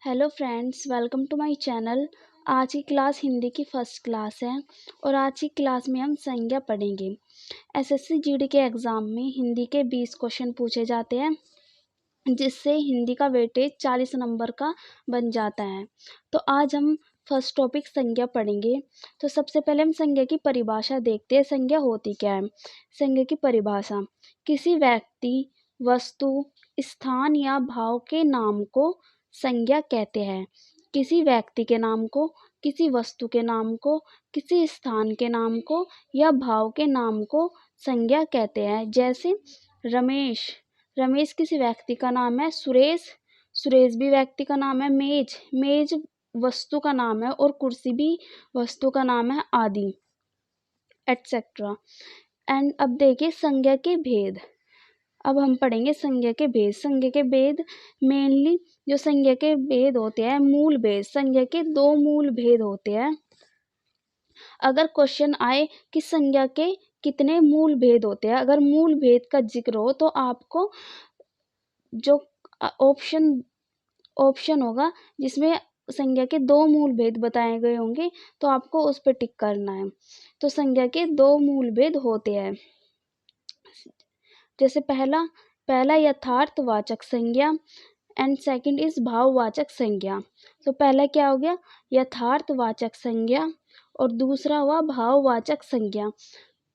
Hello friends, welcome to my channel. आज की class Hindi की फर्स्ट क्लास है और आज की क्लास में हम संज्ञा पढ़ेंगे। एसएससी जीडी के एग्ज़ाम में हिंदी के 20 क्वेश्चन पूछे जाते हैं, जिससे हिंदी का वेटेज 40 नंबर का बन जाता है। तो आज हम फर्स्ट टॉपिक संज्ञा पढ़ेंगे। तो सबसे पहले हम संज्ञा की परिभाषा देखते हैं। संज्ञा होती क्या है? संज्ञा की परिभाषा: किसी व्यक्ति, वस्तु, स्थान या भाव के नाम को संज्ञा कहते हैं। किसी व्यक्ति के नाम को, किसी वस्तु के नाम को, किसी स्थान के नाम को या भाव के नाम को संज्ञा कहते हैं। जैसे रमेश, रमेश किसी व्यक्ति का नाम है। सुरेश, सुरेश भी व्यक्ति का नाम है। मेज, मेज वस्तु का नाम है और कुर्सी भी वस्तु का नाम है, आदि एटसेट्रा। एंड अब देखिए संज्ञा के भेद। अब हम पढ़ेंगे संज्ञा के भेद। संज्ञा के भेद मेनली जो संज्ञा के भेद होते हैं, मूल भेद। संज्ञा के 2 मूल भेद होते हैं। अगर क्वेश्चन आए कि संज्ञा के कितने मूल भेद होते हैं, अगर मूल भेद का जिक्र हो तो आपको जो ऑप्शन होगा जिसमें संज्ञा के 2 मूल भेद बताए गए होंगे, तो आपको उस पर टिक करना है। तो संज्ञा के 2 मूल भेद होते हैं। जैसे पहला यथार्थवाचक संज्ञा एंड सेकंड इज भाववाचक संज्ञा। तो पहला क्या हो गया? यथार्थवाचक संज्ञा और दूसरा हुआ भाववाचक संज्ञा।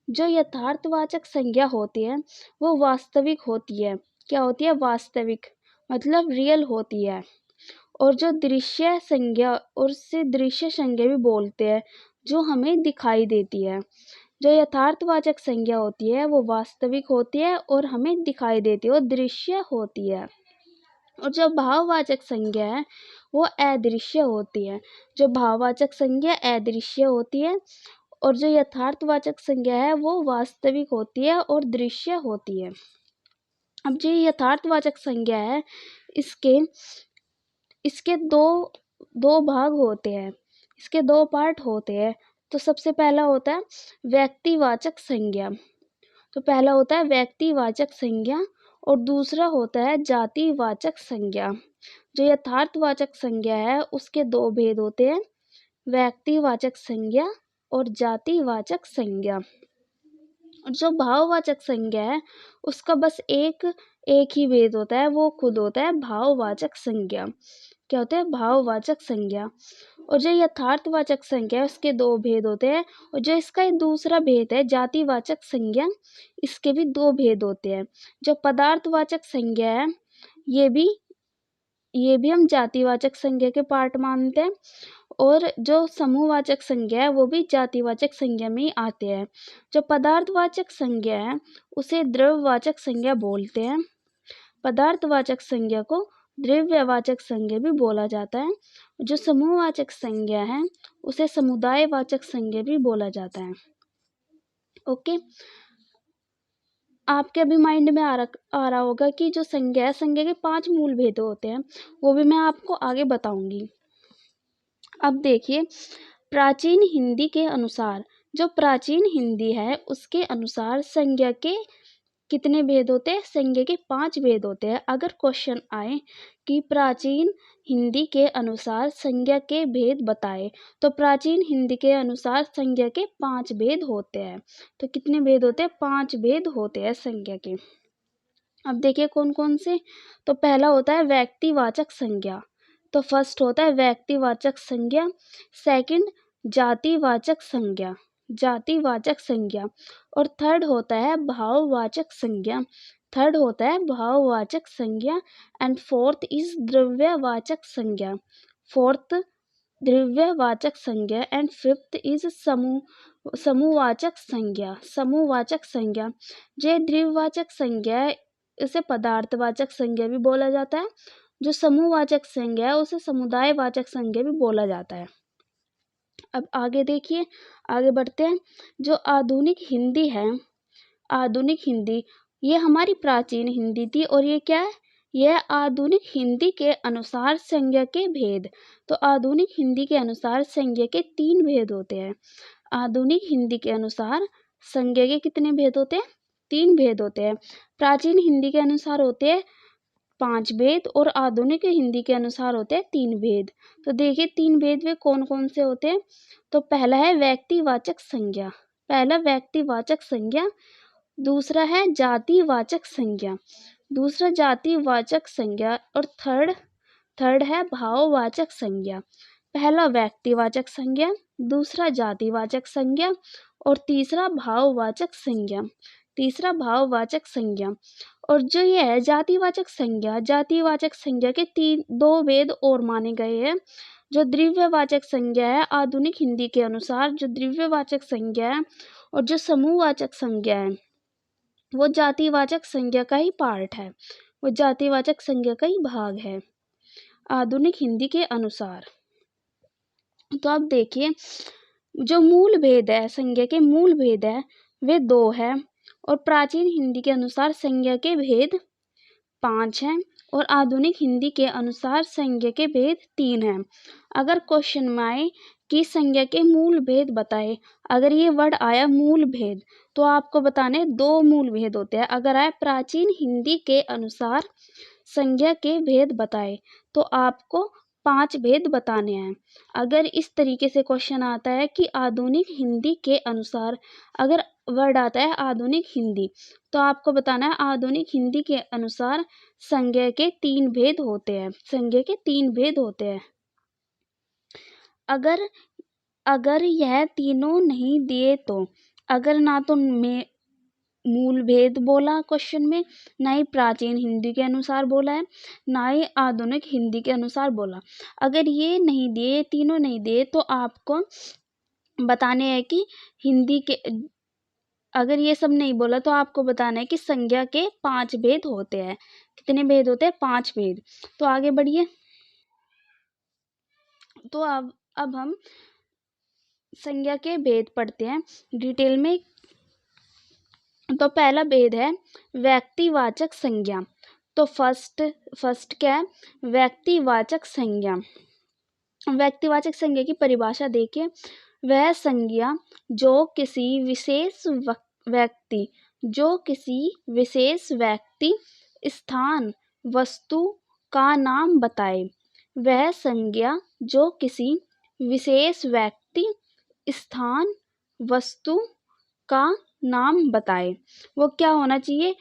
जो यथार्थवाचक संज्ञा होती है वो वास्तविक होती है। क्या होती है? वास्तविक, मतलब रियल होती है। और जो दृश्य संज्ञा, और उससे दृश्य संज्ञा भी बोलते हैं, जो हमें दिखाई देती है। जो यथार्थवाचक संज्ञा होती है वो वास्तविक होती है और हमें दिखाई देती है, वो दृश्य होती है। और जो भाववाचक संज्ञा है वो अदृश्य होती है। जो भाववाचक संज्ञा अदृश्य होती है और जो यथार्थवाचक संज्ञा है वो वास्तविक होती है और दृश्य होती है। अब जो यथार्थवाचक संज्ञा है इसके दो भाग होते हैं, इसके 2 पार्ट होते हैं। तो सबसे पहला होता है व्यक्तिवाचक संज्ञा। तो पहला होता है व्यक्तिवाचक संज्ञा और दूसरा होता है जातिवाचक संज्ञा। जो यथार्थवाचक संज्ञा है उसके 2 भेद होते हैं, व्यक्तिवाचक संज्ञा और जातिवाचक संज्ञा। जो भाववाचक संज्ञा है उसका बस एक ही भेद होता है, वो खुद होता है भाववाचक संज्ञा। क्या होता है? भाववाचक संज्ञा। और जो यथार्थवाचक संज्ञा है उसके 2 भेद होते हैं। और जो इसका दूसरा भेद है जातिवाचक संज्ञा, इसके भी 2 भेद होते हैं। जो पदार्थवाचक संज्ञा है ये भी हम जातिवाचक संज्ञा के पार्ट मानते हैं। और जो समूहवाचक संज्ञा है वो भी जातिवाचक संज्ञा में ही आते हैं। जो पदार्थवाचक संज्ञा है उसे द्रव्यवाचक संज्ञा बोलते हैं। पदार्थवाचक संज्ञा को द्रव्यवाचक संज्ञा भी बोला जाता है। जो समूहवाचक संज्ञा है उसे समुदायवाचक संज्ञा भी बोला जाता है। ओके, आपके अभी माइंड में आ रहा होगा कि जो संज्ञा है, संज्ञा के 5 मूल भेद होते हैं, वो भी मैं आपको आगे बताऊंगी। अब देखिए, प्राचीन हिंदी के अनुसार, जो प्राचीन हिंदी है उसके अनुसार संज्ञा के कितने भेद होते हैं? संज्ञा के 5 भेद होते हैं। अगर क्वेश्चन आए कि प्राचीन हिंदी के अनुसार संज्ञा के भेद बताए, तो प्राचीन हिंदी के अनुसार संज्ञा के 5 भेद होते हैं। तो कितने भेद होते हैं? 5 भेद होते हैं संज्ञा के। अब देखिए कौन कौन से। तो पहला होता है व्यक्तिवाचक संज्ञा। तो फर्स्ट होता है व्यक्तिवाचक संज्ञा, सेकंड जातिवाचक संज्ञा, जातिवाचक संज्ञा, और थर्ड होता है भाववाचक संज्ञा, थर्ड होता है भाववाचक संज्ञा, एंड फोर्थ इज द्रव्यवाचक संज्ञा, फोर्थ द्रव्यवाचक संज्ञा, एंड फिफ्थ इज समूहवाचक संज्ञा, समूहवाचक संज्ञा। जो द्रव्यवाचक संज्ञा है इसे पदार्थवाचक संज्ञा भी बोला जाता है। जो समूहवाचक संज्ञा है उसे समुदायवाचक संज्ञा भी बोला जाता है। अब आगे देखिए, आगे बढ़ते हैं। जो आधुनिक हिंदी है, आधुनिक हिंदी ये हमारी प्राचीन हिंदी थी, और ये क्या है? यह आधुनिक हिंदी के अनुसार संज्ञा के भेद। तो आधुनिक हिंदी के अनुसार संज्ञा के 3 भेद होते हैं। आधुनिक हिंदी के अनुसार संज्ञा के कितने भेद होते हैं? 3 भेद होते हैं। प्राचीन हिंदी के अनुसार होते हैं 5 भेद और आधुनिक हिंदी के अनुसार होते हैं 3 भेद। तो देखिए 3 भेद वे कौन कौन से होते हैं। तो पहला है व्यक्तिवाचक संज्ञा, पहला व्यक्तिवाचक संज्ञा, दूसरा है जातिवाचक संज्ञा, दूसरा जातिवाचक संज्ञा, और थर्ड है भाववाचक संज्ञा। पहला व्यक्तिवाचक संज्ञा, दूसरा जातिवाचक संज्ञा और तीसरा भाववाचक संज्ञा, तीसरा भाववाचक संज्ञा। और जो ये है जातिवाचक संज्ञा, जातिवाचक संज्ञा के 2 भेद और माने गए हैं। जो द्रव्यवाचक संज्ञा है आधुनिक हिंदी के अनुसार, जो द्रव्यवाचक संज्ञा है और जो समूहवाचक संज्ञा है वो जातिवाचक संज्ञा का ही पार्ट है, वो जातिवाचक संज्ञा का ही भाग है आधुनिक हिंदी के अनुसार। तो अब देखिए जो मूल भेद है, संज्ञा के मूल भेद है वे 2 है, और प्राचीन हिंदी के अनुसार संज्ञा के भेद 5 हैं और आधुनिक हिंदी के अनुसार संज्ञा के भेद 3 हैं। अगर क्वेश्चन में आए कि संज्ञा के मूल भेद बताए, अगर ये वर्ड आया मूल भेद, तो आपको बताने 2 मूल भेद होते हैं। अगर आए प्राचीन हिंदी के अनुसार संज्ञा के भेद बताए, तो आपको 5 भेद बताने हैं। अगर इस तरीके से क्वेश्चन आता है कि आधुनिक हिंदी के अनुसार, अगर वर्ड आता है आधुनिक हिंदी, तो आपको बताना है आधुनिक हिंदी के अनुसार संज्ञा के 3 भेद होते हैं, संज्ञा के 3 भेद होते हैं। अगर यह तीनों नहीं दिए तो, अगर ना तो मूल भेद बोला क्वेश्चन में, ना ही प्राचीन हिंदी के अनुसार बोला है, ना ही आधुनिक हिंदी के अनुसार बोला, अगर ये नहीं दिए, तीनों नहीं दिए, तो आपको बताने हैं कि हिंदी के, अगर ये सब नहीं बोला तो आपको बताना है कि संज्ञा के 5 भेद होते हैं। कितने भेद होते हैं? 5 भेद। तो आगे बढ़िए। तो अब हम संज्ञा के भेद पढ़ते हैं डिटेल में। तो पहला भेद है व्यक्तिवाचक संज्ञा। तो फर्स्ट क्या है? व्यक्तिवाचक संज्ञा। व्यक्तिवाचक संज्ञा की परिभाषा देखिए, वह संज्ञा जो किसी विशेष व्यक्ति, स्थान, वस्तु का नाम बताए। वह संज्ञा जो किसी विशेष व्यक्ति, स्थान, वस्तु का नाम बताए। वो क्या होना चाहिए?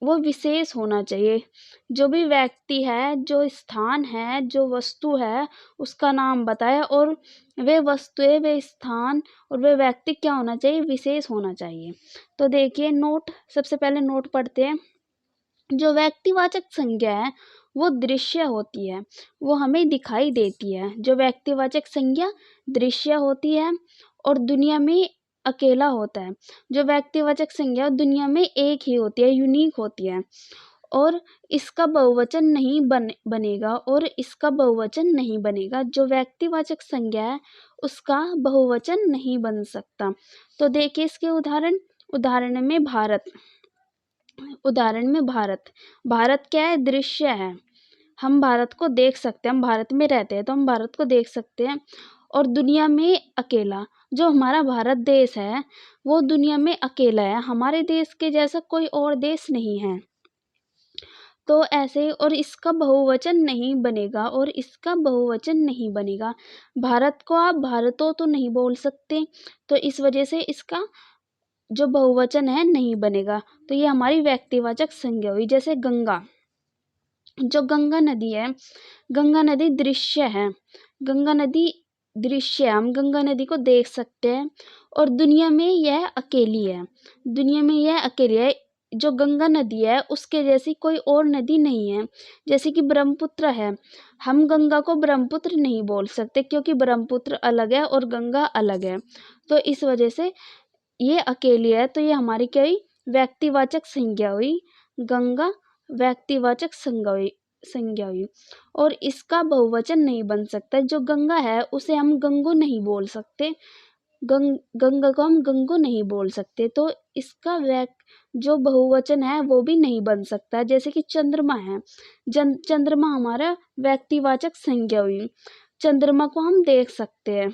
वो विशेष होना चाहिए। जो भी व्यक्ति है, जो स्थान है, जो वस्तु है, उसका नाम बताए, और वे वस्तुएं, वे स्थान और वे व्यक्ति क्या होना चाहिए? विशेष होना चाहिए। तो देखिए नोट, सबसे पहले नोट पढ़ते हैं। जो व्यक्तिवाचक संज्ञा है वो दृश्य होती है, वो हमें दिखाई देती है। जो व्यक्तिवाचक संज्ञा दृश्य होती है और दुनिया में अकेला होता है। जो व्यक्तिवाचक संज्ञा दुनिया में एक ही होती है, यूनिक होती है, और इसका बहुवचन नहीं बनेगा, और इसका बहुवचन नहीं बनेगा। जो व्यक्तिवाचक संज्ञा है उसका बहुवचन नहीं बन सकता। तो देखिए इसके उदाहरण में भारत क्या है? दृश्य है। हम भारत को देख सकते हैं, हम भारत में रहते हैं तो हम भारत को देख सकते हैं। और दुनिया में अकेला, जो हमारा भारत देश है वो दुनिया में अकेला है, हमारे देश के जैसा कोई और देश नहीं है। तो ऐसे, और इसका बहुवचन नहीं बनेगा, और इसका बहुवचन नहीं बनेगा। भारत को आप भारतो तो नहीं बोल सकते, तो इस वजह से इसका जो बहुवचन है नहीं बनेगा। तो ये हमारी व्यक्तिवाचक संज्ञा हुई। जैसे गंगा, जो गंगा नदी है, गंगा नदी दृश्य है, गंगा नदी दृश्य है, हम गंगा नदी को देख सकते हैं, और दुनिया में यह अकेली है, दुनिया में यह अकेली है। जो गंगा नदी है उसके जैसी कोई और नदी नहीं है। जैसे कि ब्रह्मपुत्र है, हम गंगा को ब्रह्मपुत्र नहीं बोल सकते क्योंकि ब्रह्मपुत्र अलग है और गंगा अलग है। तो इस वजह से ये अकेली है। तो ये हमारी क्या हुई? व्यक्तिवाचक संज्ञा हुई। गंगा व्यक्तिवाचक संज्ञा हुई, और इसका बहुवचन नहीं बन सकता। जो गंगा है उसे हम गंगो नहीं बोल सकते, गंगा को हम गंगो नहीं बोल सकते, तो इसका जो बहुवचन है वो भी नहीं बन सकता। जैसे कि चंद्रमा है, चंद्रमा हमारा व्यक्तिवाचक संज्ञा हुई। चंद्रमा को हम देख सकते हैं,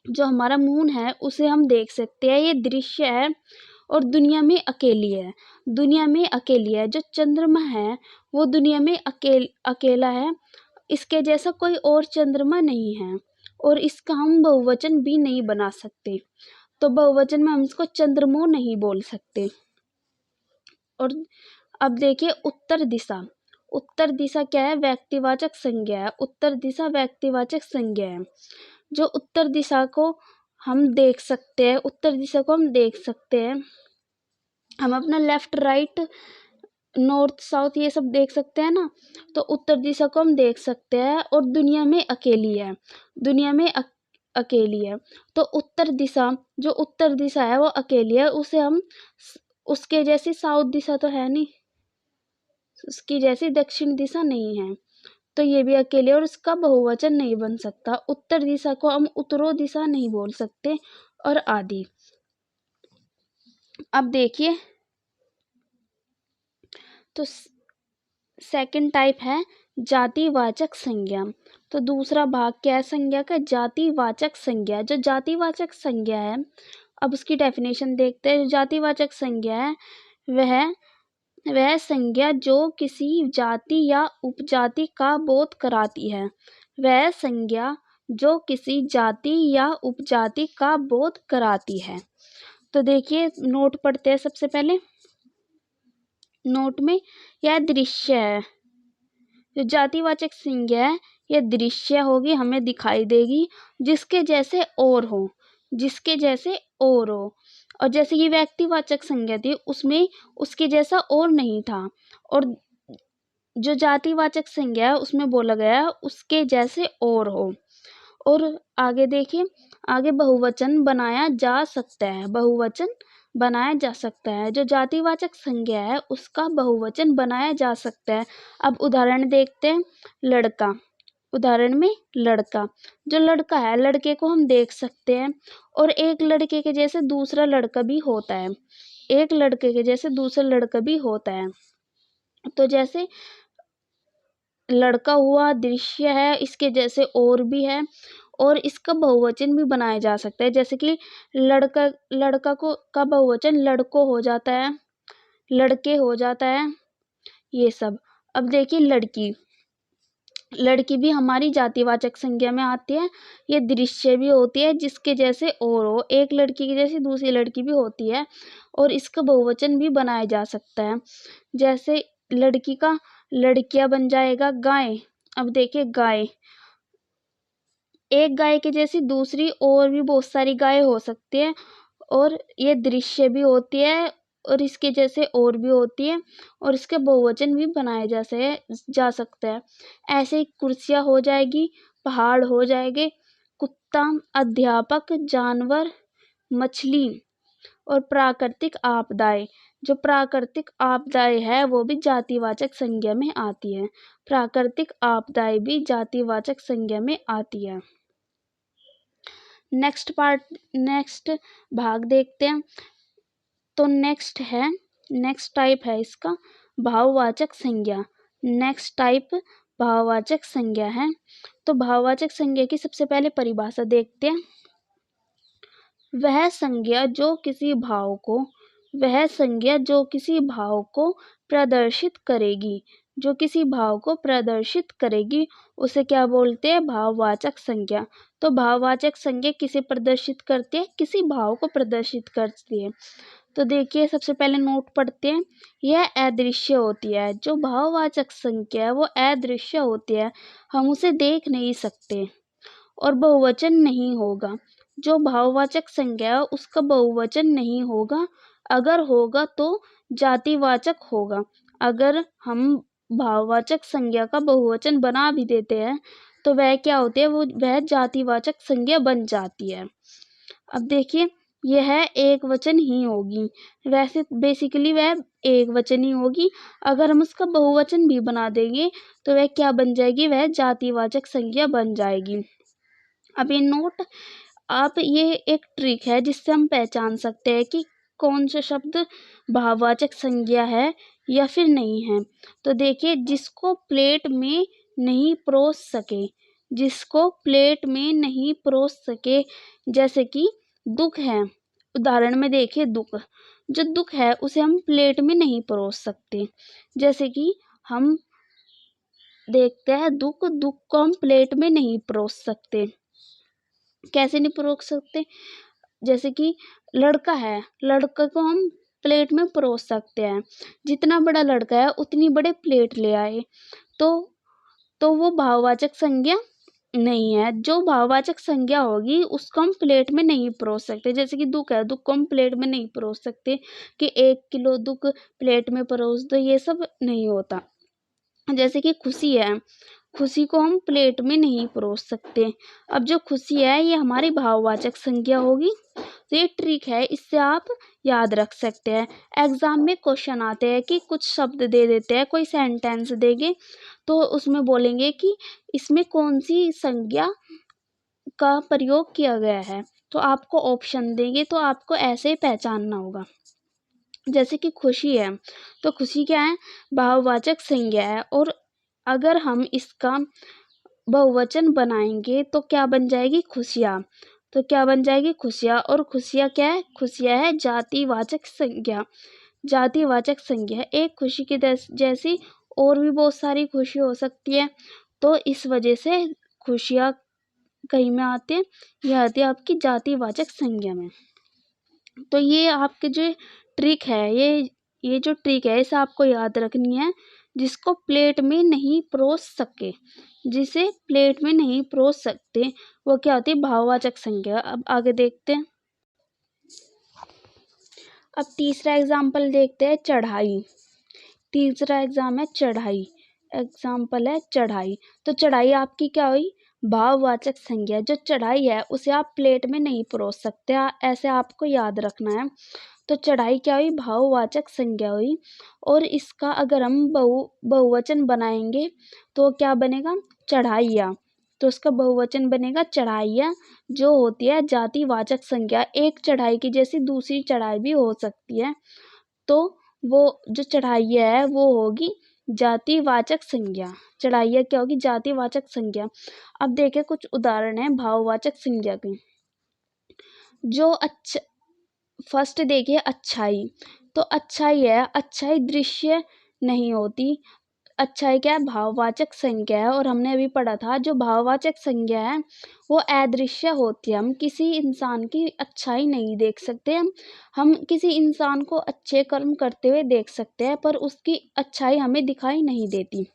जो हमारा मून है उसे हम देख सकते हैं, ये दृश्य है, और दुनिया में अकेली है। दुनिया में अकेली है। जो चंद्रमा है वो दुनिया में अकेला है। इसके जैसा कोई और चंद्रमा नहीं है और इसका हम बहुवचन भी नहीं बना सकते। तो बहुवचन में हम इसको चंद्रमो नहीं बोल सकते। और अब देखिए उत्तर दिशा। उत्तर दिशा क्या है? व्यक्तिवाचक संज्ञा है। उत्तर दिशा व्यक्तिवाचक संज्ञा है। जो उत्तर दिशा को हम देख सकते हैं, उत्तर दिशा को हम देख सकते हैं। हम अपना लेफ्ट राइट नॉर्थ साउथ ये सब देख सकते हैं ना, तो उत्तर दिशा को हम देख सकते हैं। और दुनिया में अकेली है। दुनिया में अकेली है। तो उत्तर दिशा, जो उत्तर दिशा है वो अकेली है। उसे हम उसके जैसी साउथ दिशा तो है नहीं, उसकी जैसी दक्षिण दिशा नहीं है, तो ये भी अकेले और उसका बहुवचन नहीं बन सकता। उत्तर दिशा को हम उत्तरो दिशा नहीं बोल सकते और आदि। अब देखिए, तो सेकंड टाइप है जातिवाचक संज्ञा। तो दूसरा भाग क्या है संज्ञा का? जातिवाचक संज्ञा। जो जातिवाचक संज्ञा है, अब उसकी डेफिनेशन देखते हैं। जातिवाचक संज्ञा है वह संज्ञा जो किसी जाति या उपजाति का बोध कराती है। वह संज्ञा जो किसी जाति या उपजाति का बोध कराती है। तो देखिए नोट पढ़ते हैं सबसे पहले। नोट में यह दृश्य है। जो जातिवाचक संज्ञा है यह दृश्य होगी, हमें दिखाई देगी, जिसके जैसे और हो, जिसके जैसे और हो। और जैसे कि व्यक्तिवाचक संज्ञा थी उसमें उसके जैसा और नहीं था। और जो जातिवाचक संज्ञा है उसमें बोला गया उसके जैसे और हो। और आगे देखिए, आगे बहुवचन बनाया जा सकता है। बहुवचन बनाया जा सकता है। जो जातिवाचक संज्ञा है उसका बहुवचन बनाया जा सकता है। अब उदाहरण देखते हैं। लड़का, उदाहरण में लड़का। जो लड़का है, लड़के को हम देख सकते हैं और एक लड़के के जैसे दूसरा लड़का भी होता है। एक लड़के के जैसे दूसरा लड़का भी होता है। तो जैसे लड़का हुआ, दृश्य है, इसके जैसे और भी है और इसका बहुवचन भी बनाया जा सकता है। जैसे कि लड़का को का बहुवचन लड़कों हो जाता है, लड़के हो जाता है, ये सब। अब देखिए लड़की। लड़की भी हमारी जातिवाचक संज्ञा में आती है। ये दृश्य भी होती है, जिसके जैसे और हो। एक लड़की की जैसी दूसरी लड़की भी होती है और इसका बहुवचन भी बनाया जा सकता है। जैसे लड़की का लड़कियां बन जाएगा गाय। अब देखिए गाय, एक गाय के जैसी दूसरी और भी बहुत सारी गाय हो सकती है और ये दृश्य भी होती है और इसके जैसे और भी होती है और इसके बहुवचन भी बनाए जा सकता है। ऐसे ही कुर्सियां हो जाएगी, पहाड़ हो जाएंगे, कुत्ता, अध्यापक, जानवर, मछली और प्राकृतिक आपदाएं। जो प्राकृतिक आपदाएं है वो भी जातिवाचक संज्ञा में आती है। प्राकृतिक आपदाएं भी जातिवाचक संज्ञा में आती है। नेक्स्ट भाग देखते हैं। तो नेक्स्ट टाइप है इसका भाववाचक संज्ञा। नेक्स्ट टाइप भाववाचक संज्ञा है। तो भाववाचक संज्ञा की सबसे पहले परिभाषा देखते हैं। वह संज्ञा जो किसी भाव को प्रदर्शित करेगी, जो किसी भाव को प्रदर्शित करेगी, उसे क्या बोलते हैं? भाववाचक संज्ञा। तो भाववाचक संज्ञा किसे प्रदर्शित करती है? किसी भाव को प्रदर्शित करती है। तो देखिए सबसे पहले नोट पढ़ते हैं। यह अदृश्य होती है। जो भाववाचक संज्ञा है वो अदृश्य होती है, हम उसे देख नहीं सकते और बहुवचन नहीं होगा। जो भाववाचक संज्ञा है उसका बहुवचन नहीं होगा, अगर होगा तो जातिवाचक होगा। अगर हम भाववाचक संज्ञा का बहुवचन बना भी देते हैं तो वह क्या होती है? वह जातिवाचक संज्ञा बन जाती है। अब देखिए यह एक वचन ही होगी। वैसे बेसिकली वह एक वचन ही होगी। अगर हम उसका बहुवचन भी बना देंगे तो वह क्या बन जाएगी? वह जातिवाचक संज्ञा बन जाएगी। अब ये नोट, आप ये एक ट्रिक है जिससे हम पहचान सकते हैं कि कौन सा शब्द भाववाचक संज्ञा है या फिर नहीं है। तो देखिए जिसको प्लेट में नहीं परोस सके, जिसको प्लेट में नहीं परोस सके, जैसे कि दुख है। उदाहरण में देखिए दुख। जो दुख है उसे हम प्लेट में नहीं परोस सकते। जैसे कि हम देखते हैं दुख को हम प्लेट में नहीं परोस सकते। कैसे नहीं परोस सकते? जैसे कि लड़का है, लड़के को हम प्लेट में परोस सकते हैं। जितना बड़ा लड़का है उतनी बड़े प्लेट ले आए तो वो भाववाचक संज्ञा नहीं है। जो भाववाचक संज्ञा होगी उसको हम प्लेट में नहीं परोस सकते। जैसे कि दुख है, दुख को हम प्लेट में नहीं परोस सकते कि 1 किलो दुख प्लेट में परोस दो, ये सब नहीं होता। जैसे कि खुशी है, खुशी को हम प्लेट में नहीं परोस सकते। अब जो खुशी है ये हमारी भाववाचक संज्ञा होगी। तो ये ट्रिक है, इससे आप याद रख सकते हैं। एग्जाम में क्वेश्चन आते हैं कि कुछ शब्द दे देते हैं, कोई सेंटेंस देंगे तो उसमें बोलेंगे कि इसमें कौन सी संज्ञा का प्रयोग किया गया है, तो आपको ऑप्शन देंगे तो आपको ऐसे पहचानना होगा। जैसे कि खुशी है, तो खुशी क्या है? भाववाचक संज्ञा है, और अगर हम इसका बहुवचन बनाएंगे तो क्या बन जाएगी? खुशियाँ। तो क्या बन जाएगी? खुशियाँ। और खुशियाँ क्या है? खुशियाँ है जातिवाचक संज्ञा। जातिवाचक संज्ञा है। एक खुशी की जैसी और भी बहुत सारी खुशी हो सकती है, तो इस वजह से खुशियाँ कहीं में आते हैं, यह आती है आपकी जातिवाचक संज्ञा में। तो ये आपके जो ट्रिक है, ये जो ट्रिक है इसे आपको याद रखनी है। जिसको प्लेट में नहीं परोस सके, जिसे प्लेट में नहीं परोस सकते, वो क्या होती है? भाववाचक संज्ञा। अब आगे देखते हैं। अब तीसरा एग्जाम्पल देखते हैं, चढ़ाई। तीसरा एग्जाम है चढ़ाई, एग्जाम्पल है चढ़ाई। तो चढ़ाई आपकी क्या हुई? भाववाचक संज्ञा। जो चढ़ाई है उसे आप प्लेट में नहीं परोस सकते, ऐसे आपको याद रखना है। तो चढ़ाई क्या हुई? भाववाचक संज्ञा हुई। और इसका अगर हम बहुवचन बनाएंगे तो क्या बनेगा? चढ़ाइया। तो उसका बहुवचन बनेगा चढ़ाइया, जो होती है जातिवाचक संज्ञा। एक चढ़ाई की जैसी दूसरी चढ़ाई भी हो सकती है, तो वो जो चढ़ाइया है वो होगी जातिवाचक संज्ञा। चढ़ाइया क्या होगी? जातिवाचक संज्ञा। अब देखें कुछ उदाहरण है भाववाचक संज्ञा के। जो अच्छा, फर्स्ट देखिए अच्छाई। तो अच्छाई है, अच्छाई दृश्य नहीं होती। अच्छाई क्या है? भाववाचक संज्ञा है। और हमने अभी पढ़ा था जो भाववाचक संज्ञा है वो अदृश्य होती है। हम किसी इंसान की अच्छाई नहीं देख सकते। हम किसी इंसान को अच्छे कर्म करते हुए देख सकते हैं, पर उसकी अच्छाई हमें दिखाई नहीं देती।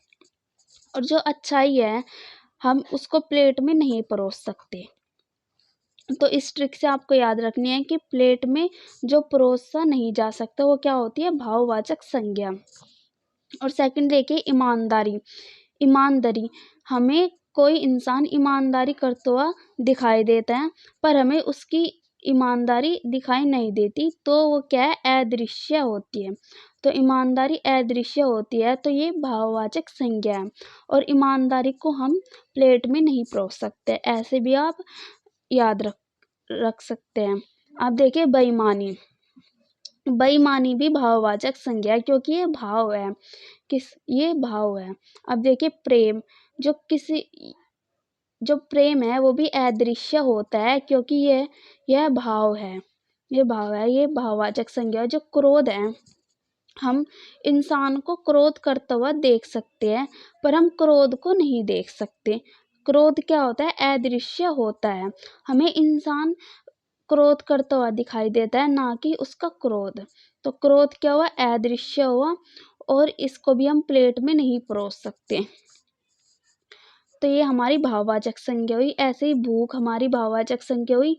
और जो अच्छाई है हम उसको प्लेट में नहीं परोस सकते। तो इस ट्रिक से आपको याद रखनी है कि प्लेट में जो परोसा नहीं जा सकता वो क्या होती है? भाववाचक संज्ञा। और सेकंड देखिए ईमानदारी। ईमानदारी, हमें कोई इंसान ईमानदारी करता हुआ दिखाई देता है, पर हमें उसकी ईमानदारी दिखाई नहीं देती, तो वो क्या है? अदृश्य होती है। तो ईमानदारी अदृश्य होती है, तो ये भाववाचक संज्ञा है। और ईमानदारी को हम प्लेट में नहीं परोस सकते, ऐसे भी आप याद रख सकते हैं। आप देखिए बेईमानी। बेईमानी भी भाववाचक संज्ञा है, क्योंकि ये भाव है। ये भाव है। अब देखिए प्रेम। जो प्रेम है वो भी अदृश्य होता है, क्योंकि यह भाव है। ये भाव है, ये भाववाचक संज्ञा है। जो क्रोध है, हम इंसान को क्रोध करता हुआ देख सकते हैं, पर हम क्रोध को नहीं देख सकते। क्रोध क्या होता है? अदृश्य होता है। हमें इंसान क्रोध करता हुआ दिखाई देता है, ना कि उसका क्रोध। तो क्रोध क्या हुआ? अदृश्य हुआ, और इसको भी हम प्लेट में नहीं परोस सकते। तो ये हमारी भाववाचक संज्ञा हुई। ऐसे ही भूख हमारी भाववाचक संज्ञा हुई,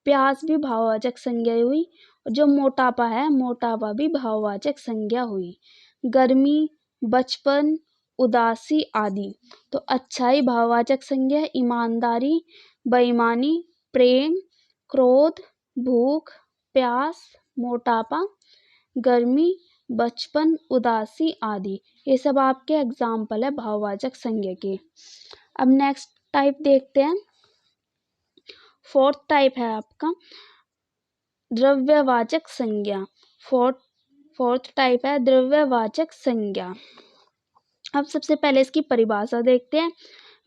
प्यास भी भाववाचक संज्ञा हुई। जो मोटापा है, मोटापा भी भाववाचक संज्ञा हुई। गर्मी, बचपन, उदासी आदि। तो अच्छाई भाववाचक संज्ञा, ईमानदारी, बेईमानी, प्रेम, क्रोध, भूख, प्यास, मोटापा, गर्मी, बचपन, उदासी आदि, ये सब आपके एग्जाम्पल है भाववाचक संज्ञा के। अब नेक्स्ट टाइप देखते हैं। फोर्थ टाइप है आपका द्रव्यवाचक संज्ञा। फोर्थ टाइप है द्रव्यवाचक संज्ञा। अब सबसे पहले इसकी परिभाषा देखते हैं।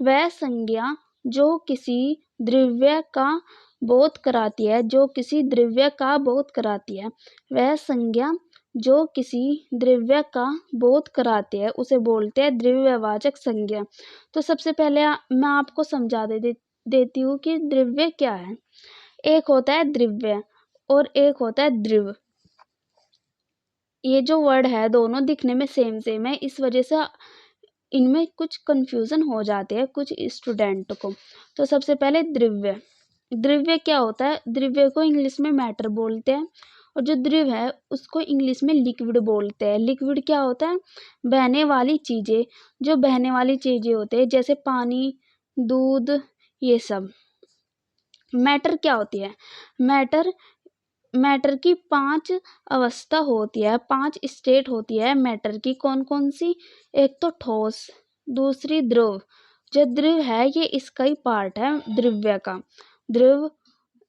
वह संज्ञा जो किसी द्रव्य का बोध कराती है, जो किसी द्रव्य का बोध कराती है। वह संज्ञा जो किसी द्रव्य का बोध कराती है उसे बोलते हैं द्रव्यवाचक संज्ञा। तो सबसे पहले मैं आपको समझा देती हूँ कि द्रव्य क्या है। एक होता है द्रव्य और एक होता है द्रव। ये जो वर्ड है दोनों दिखने में सेम सेम है, इस वजह से इनमें कुछ कंफ्यूजन हो जाते हैं कुछ स्टूडेंट को। तो सबसे पहले द्रव्य। द्रव्य क्या होता है? द्रव्य को इंग्लिश में मैटर बोलते हैं और जो द्रव है उसको इंग्लिश में लिक्विड बोलते हैं। लिक्विड क्या होता है? बहने वाली चीजें। जो बहने वाली चीजें होते हैं जैसे पानी, दूध, ये सब। मैटर क्या होती है? मैटर की 5 अवस्था होती है, 5 स्टेट होती है मैटर की। कौन कौन सी? एक तो ठोस, दूसरी द्रव। जो द्रव है ये इसका ही पार्ट है द्रव्य का, द्रव।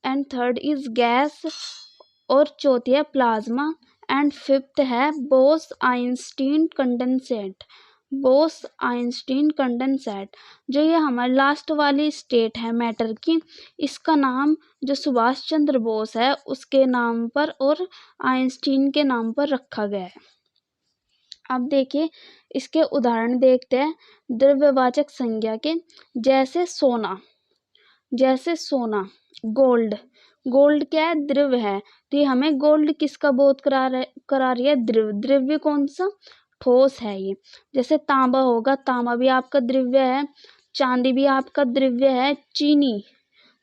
एंड थर्ड इज गैस और चौथी है प्लाज्मा। एंड फिफ्थ है Bose Einstein condensate. Bose Einstein condensate जो ये हमारी लास्ट वाली स्टेट है मैटर की, इसका नाम जो सुभाष चंद्र बोस है उसके नाम पर और आइंस्टीन के नाम पर रखा गया है। अब देखिए इसके उदाहरण देखते हैं द्रव्यवाचक संज्ञा के। जैसे सोना, गोल्ड। गोल्ड क्या है? द्रव है। तो ये हमें गोल्ड किसका बोध करा रही है? द्रव। द्रव्य कौन सा? ठोस है ये। जैसे तांबा होगा, तांबा भी आपका द्रव्य है। चांदी भी आपका द्रव्य है। चीनी,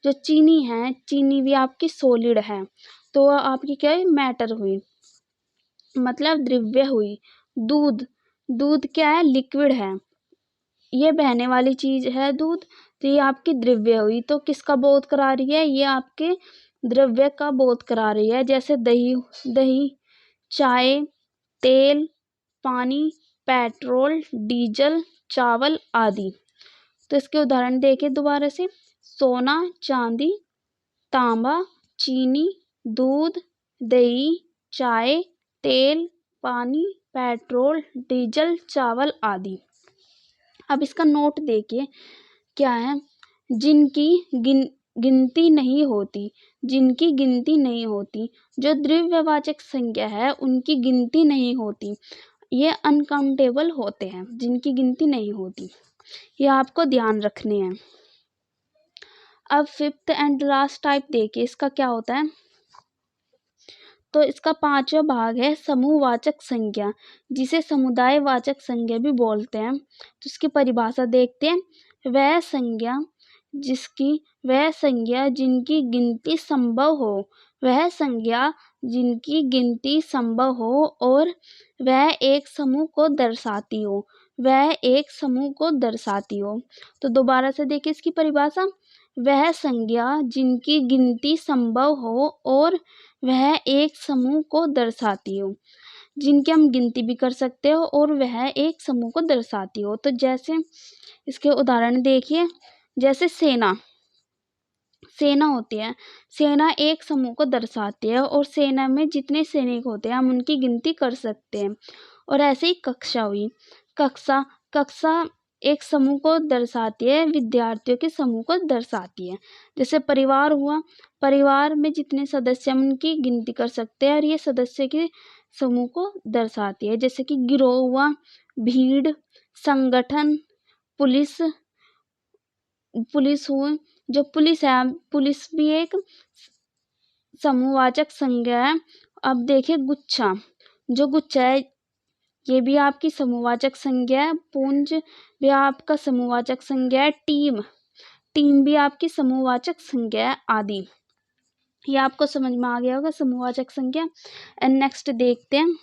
जो चीनी है, चीनी भी आपकी सॉलिड है। तो आपकी क्या है? मैटर हुई, मतलब द्रव्य हुई। दूध, दूध क्या है? लिक्विड है। ये बहने वाली चीज है दूध, तो ये आपकी द्रव्य हुई। तो किसका बोध करा रही है? ये आपके द्रव्य का बोध करा रही है। जैसे दही, चाय, तेल, पानी, पेट्रोल, डीजल, चावल आदि। तो इसके उदाहरण देखें दोबारा से। सोना, चांदी, तांबा, चीनी, दूध, दही, चाय, तेल, पानी, पेट्रोल, डीजल, चावल आदि। अब इसका नोट देखिए क्या है? जिनकी गिनती नहीं होती, जिनकी गिनती नहीं होती। जो द्रव्यवाचक संज्ञा है उनकी गिनती नहीं होती, ये अनकाउंटेबल होते हैं, जिनकी गिनती नहीं होती। ये आपको ध्यान रखने हैं। अब फिफ्थ एंड लास्ट टाइप देखिए इसका क्या होता है। तो इसका 5वां भाग है समूहवाचक संज्ञा, जिसे समुदायवाचक संज्ञा भी बोलते हैं। तो इसकी परिभाषा देखते हैं। वह संज्ञा जिनकी गिनती संभव हो, वह संज्ञा जिनकी गिनती संभव हो और वह एक समूह को दर्शाती हो, वह एक समूह को दर्शाती हो। तो दोबारा से देखिए इसकी परिभाषा। वह संज्ञा जिनकी गिनती संभव हो और वह एक समूह को दर्शाती हो, जिनकी हम गिनती भी कर सकते हो और वह एक समूह को दर्शाती हो। तो जैसे इसके उदाहरण देखिए। जैसे सेना होती है, सेना एक समूह को दर्शाती है और सेना में जितने सैनिक होते हैं हम उनकी गिनती कर सकते हैं। और ऐसे ही कक्षा हुई। कक्षा एक समूह को दर्शाती है, विद्यार्थियों के समूह को दर्शाती है। जैसे परिवार हुआ, परिवार में जितने सदस्य हम उनकी गिनती कर सकते हैं और ये सदस्य के समूह को दर्शाती है। जैसे कि गिरोह हुआ, भीड़, संगठन, पुलिस हुई। जो पुलिस है, पुलिस भी एक समूहवाचक संज्ञा है। अब देखिए गुच्छा, जो गुच्छा है ये भी आपकी समूहवाचक संज्ञा है। पुंज भी आपका समूहवाचक संज्ञा है। टीम भी आपकी समूहवाचक संज्ञा है आदि। ये आपको समझ में आ गया होगा समूहवाचक संज्ञा। एंड नेक्स्ट देखते हैं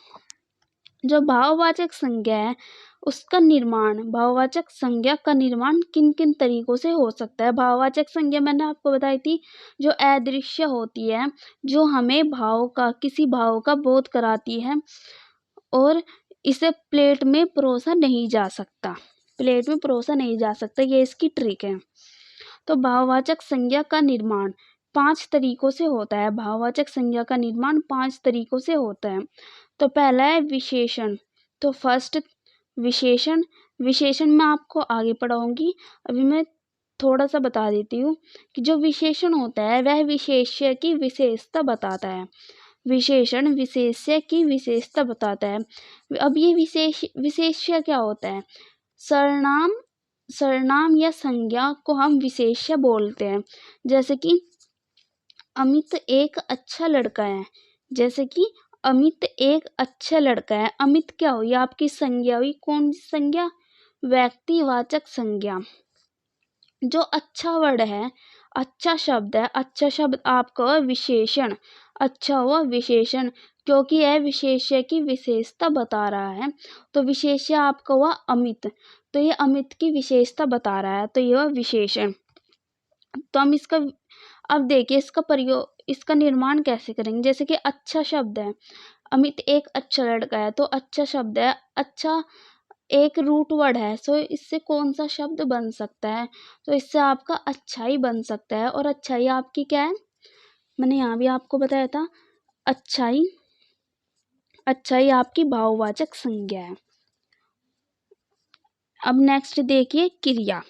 जो भाववाचक संज्ञा है उसका निर्माण। भाववाचक संज्ञा का निर्माण किन किन तरीकों से हो सकता है? भाववाचक संज्ञा मैंने आपको बताई थी जो अदृश्य होती है, जो हमें किसी भाव का बोध कराती है और इसे प्लेट में परोसा नहीं जा सकता, ये इसकी ट्रिक है। तो भाववाचक संज्ञा का निर्माण 5 तरीकों से होता है। भाववाचक संज्ञा का निर्माण 5 तरीकों से होता है। तो पहला है विशेषण। तो फर्स्ट विशेषण मैं आपको आगे पढ़ाऊंगी। अभी मैं थोड़ा सा बता देती हूँ कि जो विशेषण होता है वह विशेष्य की विशेषता बताता है। विशेषण विशेष्य की विशेषता बताता है। अब ये विशेष्य क्या होता है? सर्वनाम या संज्ञा को हम विशेष्य बोलते हैं। जैसे कि अमित एक अच्छा लड़का है। जैसे कि अमित एक अच्छा लड़का है। अमित क्या हुई? आपकी संज्ञा हुई। कौन सी संज्ञा? व्यक्तिवाचक संज्ञा। जो अच्छा वर्ड है, अच्छा शब्द है, अच्छा शब्द आपका विशेषण। अच्छा हुआ विशेषण, क्योंकि यह विशेष्य की विशेषता बता रहा है। तो विशेष्य आपका हुआ अमित, तो ये अमित की विशेषता बता रहा है, तो यह विशेषण। तो हम इसका अब देखिए इसका प्रयोग, इसका निर्माण कैसे करेंगे। जैसे कि अच्छा शब्द है, अमित एक अच्छा लड़का है, तो अच्छा शब्द है। अच्छा एक रूट वर्ड है, सो इससे कौन सा शब्द बन सकता है? तो इससे आपका अच्छाई बन सकता है। और अच्छाई आपकी क्या है? मैंने यहाँ भी आपको बताया था। अच्छाई, अच्छाई आपकी भाववाचक संज्ञा है। अब नेक्स्ट देखिए क्रिया।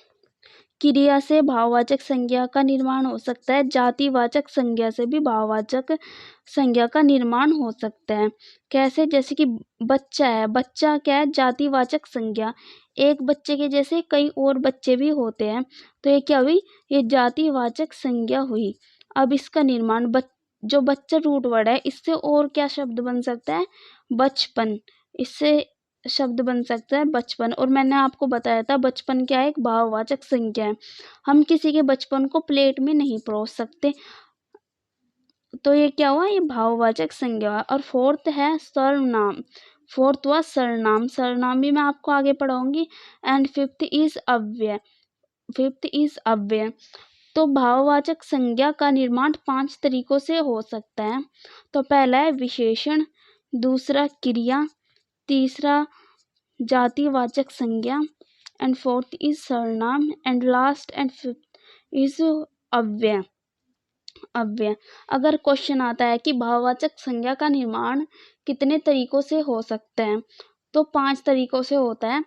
क्रिया से भाववाचक संज्ञा का निर्माण हो सकता है। जातिवाचक संज्ञा से भी भाववाचक संज्ञा का निर्माण हो सकता है। कैसे? जैसे कि बच्चा है, बच्चा क्या है? जातिवाचक संज्ञा। एक बच्चे के जैसे कई और बच्चे भी होते हैं, तो ये क्या हुई? ये जातिवाचक संज्ञा हुई। अब इसका निर्माण जो बच्चा रूट वर्ड है, इससे और क्या शब्द बन सकता है? बचपन। इससे शब्द बन सकता है बचपन। और मैंने आपको बताया था बचपन क्या है? एक भाववाचक संज्ञा है। हम किसी के बचपन को प्लेट में नहीं परोस सकते, तो ये क्या हुआ? ये भाववाचक संज्ञा है। और फोर्थ है सर्वनाम। फोर्थ हुआ सर्वनाम। सर्वनाम भी मैं आपको आगे पढ़ाऊंगी। एंड फिफ्थ इज अव्यय। फिफ्थ इज अव्यय। तो भाववाचक संज्ञा का निर्माण 5 तरीकों से हो सकता है। तो पहला है विशेषण, दूसरा क्रिया, तीसरा जातिवाचक संज्ञा, एंड फोर्थ इज सर्वनाम, and last and fifth is अव्यय। अव्यय। अगर क्वेश्चन आता है कि भाववाचक संज्ञा का निर्माण कितने तरीकों से हो सकता है, तो 5 तरीकों से होता है।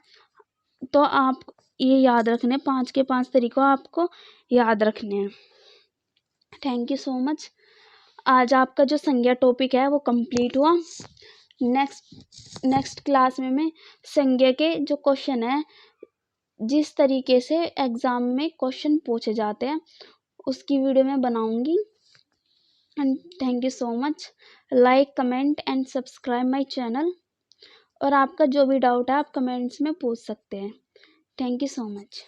तो आप ये याद रखने, 5 के 5 तरीकों आपको याद रखने हैं। Thank you so much. आज आपका जो संज्ञा टॉपिक है वो कंप्लीट हुआ। नेक्स्ट क्लास में मैं संज्ञा के जो क्वेश्चन है, जिस तरीके से एग्जाम में क्वेश्चन पूछे जाते हैं, उसकी वीडियो मैं बनाऊंगी। And thank you so much. Like, comment and subscribe my channel. और आपका जो भी डाउट है आप कमेंट्स में पूछ सकते हैं। Thank you so much.